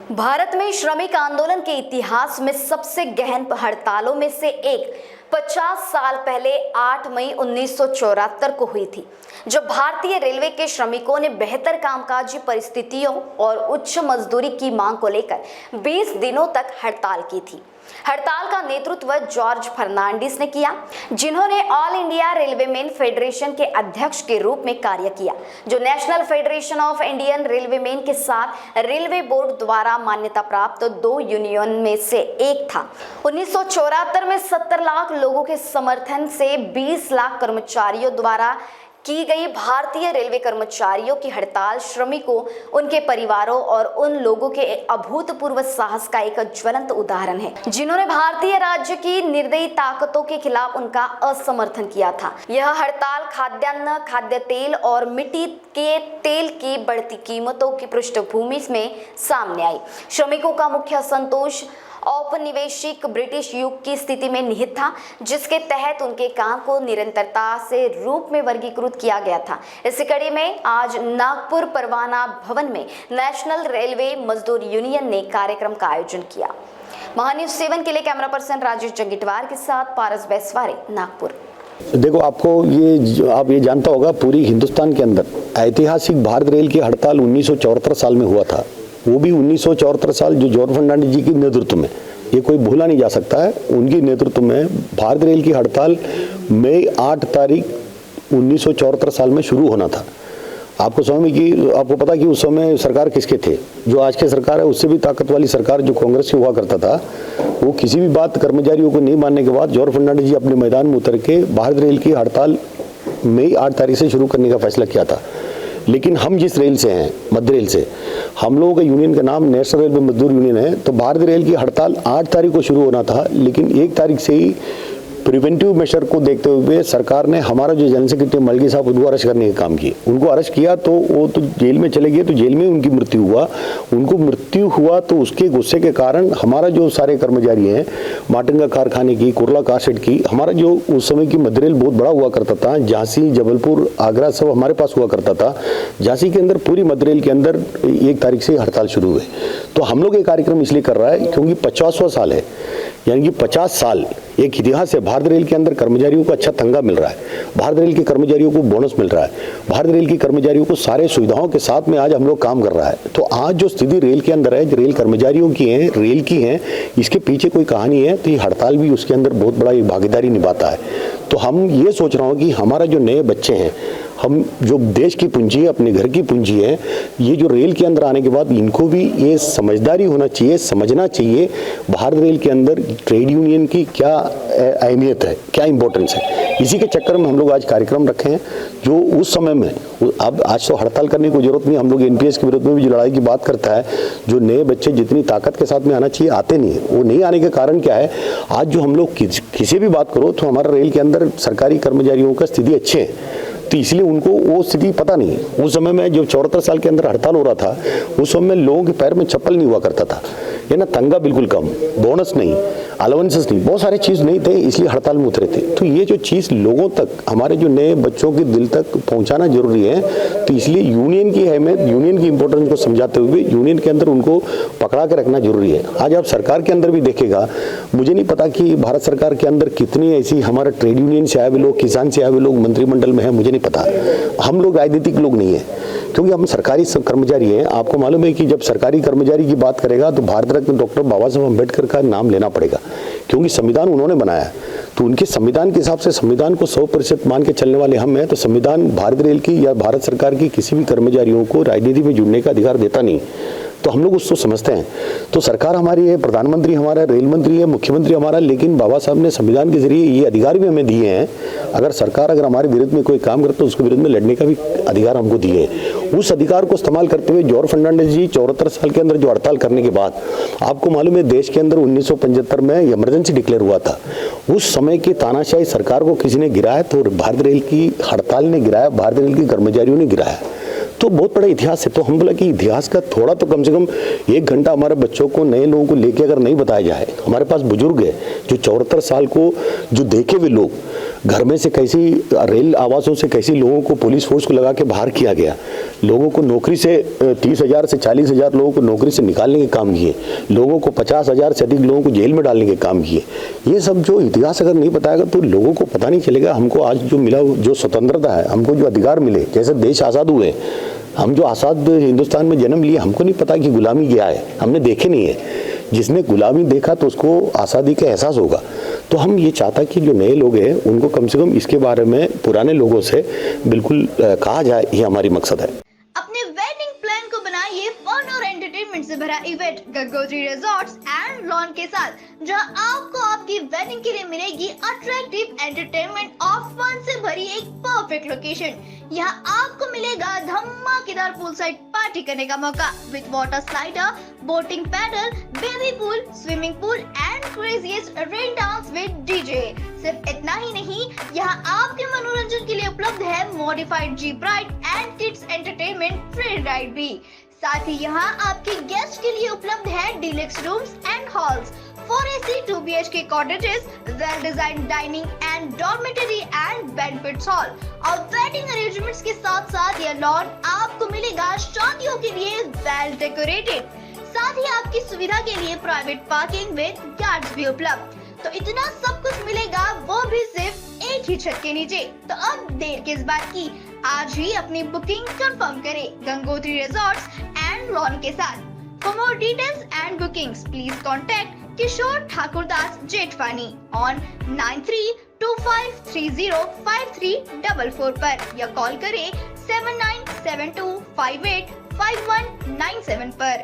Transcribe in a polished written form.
भारत में श्रमिक आंदोलन के इतिहास में सबसे गहन हड़तालों में से एक 50 साल पहले 8 मई 1974 को हुई थी, जब भारतीय रेलवे के श्रमिकों ने बेहतर कामकाजी परिस्थितियों और उच्च मजदूरी की मांग को लेकर 20 दिनों तक हड़ताल की थी। हड़ताल का नेतृत्व जॉर्ज फर्नांडिस ने किया, जिन्होंने ऑल इंडिया रेलवेमैन फेडरेशन के अध्यक्ष के रूप में कार्य किया, जो national federation of Indian railwaymen के साथ रेलवे बोर्ड द्वारा मान्यता प्राप्त 2 यूनियन में से एक था। 1974 में 70 लाख लोगों के समर्थन से 20 लाख कर्मचारियों द्वारा की गई भारतीय रेलवे कर्मचारियों की हड़ताल श्रमिकों, उनके परिवारों और उन लोगों के अभूतपूर्व साहस का एक ज्वलंत उदाहरण है, जिन्होंने भारतीय राज्य की निर्दयी ताकतों के खिलाफ उनका असमर्थन किया था। यह हड़ताल खाद्यान्न, खाद्य तेल और मिट्टी के तेल की बढ़ती कीमतों की पृष्ठभूमि में सामने आई। श्रमिकों का मुख्य असंतोष औपनिवेशिक ब्रिटिश युग की स्थिति में निहित था, जिसके तहत उनके काम को निरंतरता से रूप में वर्गीकृत किया गया था। इसी कड़ी में आज नागपुर परवाना भवन में नेशनल रेलवे मजदूर यूनियन ने कार्यक्रम का आयोजन किया। महान्यूज 7 के लिए कैमरा पर्सन राजेश जंगिटवार के साथ पारस बैसवारे, नागपुर। देखो, आप ये जानता होगा, पूरी हिंदुस्तान के अंदर ऐतिहासिक भारत रेल की हड़ताल 1974 साल में हुआ था। वो भी 1974 साल जो जॉर्ज फर्नांडिस जी के नेतृत्व में, ये कोई भूला नहीं जा सकता है, उनके नेतृत्व में भारत रेल की हड़ताल मई 8 तारीख 1974 साल में शुरू होना था। आपको पता कि उस समय सरकार किसके थे? जो आज की सरकार है उससे भी ताकत वाली सरकार जो कांग्रेस की हुआ करता था, वो किसी भी बात कर्मचारियों को नहीं मानने के बाद जॉर्ज फर्नांडिस जी अपने मैदान में उतर के भारत रेल की हड़ताल मई 8 तारीख से शुरू करने का फैसला किया था। लेकिन हम जिस रेल से हैं, मध्य रेल से, हम लोगों का यूनियन का नाम नेशनल रेलवे मजदूर यूनियन है। तो भारत रेल की हड़ताल 8 तारीख को शुरू होना था, लेकिन 1 तारीख से ही प्रिवेंटिव मेजर को देखते हुए सरकार ने हमारा जो जनरल सेक्रेटरी मलगी साहब, उनको अरेस्ट करने का काम किया। उनको अरेस्ट किया तो वो तो जेल में चले गए, तो जेल में उनकी मृत्यु हुआ। उनको मृत्यु हुआ तो उसके गुस्से के कारण हमारा जो सारे कर्मचारी हैं, माटंगा कारखाने की, कुर्ला कारशेड की, हमारा जो उस समय की मध्य रेल बहुत बड़ा हुआ करता था, झांसी, जबलपुर, आगरा सब हमारे पास हुआ करता था। झांसी के अंदर पूरी मध्य रेल के अंदर 1 तारीख से हड़ताल शुरू हुए। तो हम लोग ये कार्यक्रम इसलिए कर रहा है क्योंकि 50वां साल है, यानी कि 50 साल एक इतिहास है। भारत रेल के अंदर कर्मचारियों को अच्छा तंगा मिल रहा है, भारत रेल के कर्मचारियों को बोनस मिल रहा है, भारत रेल के कर्मचारियों को सारे सुविधाओं के साथ में आज हम लोग काम कर रहा है। तो आज जो स्थिति रेल के अंदर है, जो रेल कर्मचारियों की है, रेल की है, इसके पीछे कोई कहानी है, तो ये हड़ताल भी उसके अंदर बहुत बड़ा भागीदारी निभाता है। तो हम ये सोच रहा हूँ कि हमारा जो नए बच्चे हैं, हम जो देश की पूंजी है, अपने घर की पूंजी है, ये जो रेल के अंदर आने के बाद इनको भी ये समझदारी होना चाहिए, समझना चाहिए भारत रेल के अंदर ट्रेड यूनियन की क्या अहमियत है, क्या इंपॉर्टेंस है। इसी के चक्कर में हम लोग आज कार्यक्रम रखे हैं, जो उस समय में, अब आज तो हड़ताल करने की जरूरत नहीं, हम लोग एनपीएस के विरुद्ध में भी जो लड़ाई की बात करता है, जो नए बच्चे जितनी ताकत के साथ में आना चाहिए आते नहीं है। वो नहीं आने के कारण क्या है, आज जो हम लोग किसी भी बात करो तो हमारा रेल के अंदर सरकारी कर्मचारियों का स्थिति अच्छे है, तो इसलिए उनको वो स्थिति पता नहीं है। उस समय में जो 74 साल के अंदर हड़ताल हो रहा था, उस समय में लोगों के पैर में चप्पल नहीं हुआ करता था, ये ना, तंगा बिल्कुल कम, बोनस नहीं, अलाउंसेस नहीं, बहुत सारे चीज़ नहीं थे, इसलिए हड़ताल में उतरे थे। तो ये जो चीज़ लोगों तक, हमारे जो नए बच्चों के दिल तक पहुंचाना जरूरी है। तो इसलिए यूनियन की अहमियत, यूनियन की इंपॉर्टेंस को समझाते हुए यूनियन के अंदर उनको पकड़ा के रखना जरूरी है। आज आप सरकार के अंदर भी देखेगा, मुझे नहीं पता कि भारत सरकार के अंदर कितनी ऐसी हमारा ट्रेड यूनियन से आए हुए लोग, किसान से आए हुए लोग मंत्रिमंडल में है, मुझे नहीं पता। हम लोग राजनीतिक लोग नहीं है, क्योंकि हम सरकारी कर्मचारी हैं। आपको मालूम है कि जब सरकारी कर्मचारी की बात करेगा तो भारत रत्न डॉक्टर बाबा साहब अम्बेडकर का नाम लेना पड़ेगा, क्योंकि संविधान उन्होंने बनाया। तो उनके संविधान के हिसाब से, संविधान को 100% मान के चलने वाले हम हैं। तो संविधान भारत रेल की या भारत सरकार की किसी भी कर्मचारियों को राजनीति में जुड़ने का अधिकार देता नहीं। तो हम लोग उसको समझते हैं। तो सरकार हमारी है, प्रधानमंत्री हमारा, रेल मंत्री है, मुख्यमंत्री हमारा, लेकिन बाबा साहब ने संविधान के जरिए ये अधिकार भी हमें दिए हैं। अगर सरकार अगर हमारे विरुद्ध में कोई काम करते तो उसके विरुद्ध में लड़ने का भी अधिकार हमको दिए हैं। उस अधिकार को इस्तेमाल करते हुए जॉर्ज फर्नांडिस जी 74 साल के अंदर जो हड़ताल करने के बाद, आपको मालूम है देश के अंदर 1975 में इमरजेंसी डिक्लेयर हुआ था। उस समय की तानाशाही सरकार को किसी ने गिराया, तो भारत रेल की हड़ताल ने गिराया, भारत रेल के कर्मचारियों ने गिराया। तो बहुत बड़ा इतिहास है। तो हम बोला कि इतिहास का थोड़ा तो कम से कम 1 घंटा हमारे बच्चों को, नए लोगों को लेके अगर नहीं बताया जाए, हमारे पास बुजुर्ग है जो 74 साल को जो देखे हुए लोग, घर में से कैसी रेल आवासों से कैसी लोगों को पुलिस फोर्स को लगा के बाहर किया गया, लोगों को नौकरी से 30,000 से 40,000 लोगों को नौकरी से निकालने के काम किए, लोगों को 50,000 से अधिक लोगों को जेल में डालने के काम किए। ये सब जो इतिहास अगर नहीं बताएगा तो लोगों को पता नहीं चलेगा। हमको आज जो मिला, जो स्वतंत्रता है, हमको जो अधिकार मिले, जैसे देश आज़ाद हुए, हम जो आज़ाद हिंदुस्तान में जन्म लिए, हमको नहीं पता कि गुलामी क्या है, हमने देखे नहीं है। जिसने गुलामी देखा तो उसको आज़ादी का एहसास होगा। तो हम ये चाहता कि जो नए लोग हैं उनको कम से कम इसके बारे में पुराने लोगों से बिल्कुल कहा जाए, ये हमारी मकसद है। अपने वेडिंग प्लान को बनाइए फन और एंटरटेनमेंट से भरा event Gangotri resorts and lawn के साथ, जहां आपको आपकी वेडिंग के लिए मिलेगी अट्रैक्टिव एंटरटेनमेंट और फन से भरी एक परफेक्ट लोकेशन। यहाँ आपको मिलेगा धमाकेदार पूल साइड पार्टी करने का मौका with water slider, boating pedal, baby pool, swimming pool and craziest rain dance with DJ. सिर्फ इतना ही नहीं, यहाँ आपके मनोरंजन के लिए उपलब्ध है modified jeep ride and kids entertainment free ride भी। साथ ही यहाँ आपके गेस्ट के लिए उपलब्ध है deluxe rooms and halls, 4 AC 2 BHK cottages, well designed dining and dormitory and banquet hall और वेडिंग अरेंजमेंट्स के साथ साथ यह लॉन आपको मिलेगा शादियों के लिए वेल डेकोरेटेड। साथ ही आपकी सुविधा के लिए प्राइवेट पार्किंग विद गार्ड्स भी उपलब्ध। तो इतना सब कुछ मिलेगा, वो भी सिर्फ एक ही छत के नीचे। तो अब देर किस बात की, आज ही अपनी बुकिंग कंफर्म करें गंगोत्री रिजॉर्ट्स एंड लॉन के साथ। For more details and bookings, please contact Kishore Thakurdas Jetwani on 9325305344 पर या कॉल करें 7972585197 पर।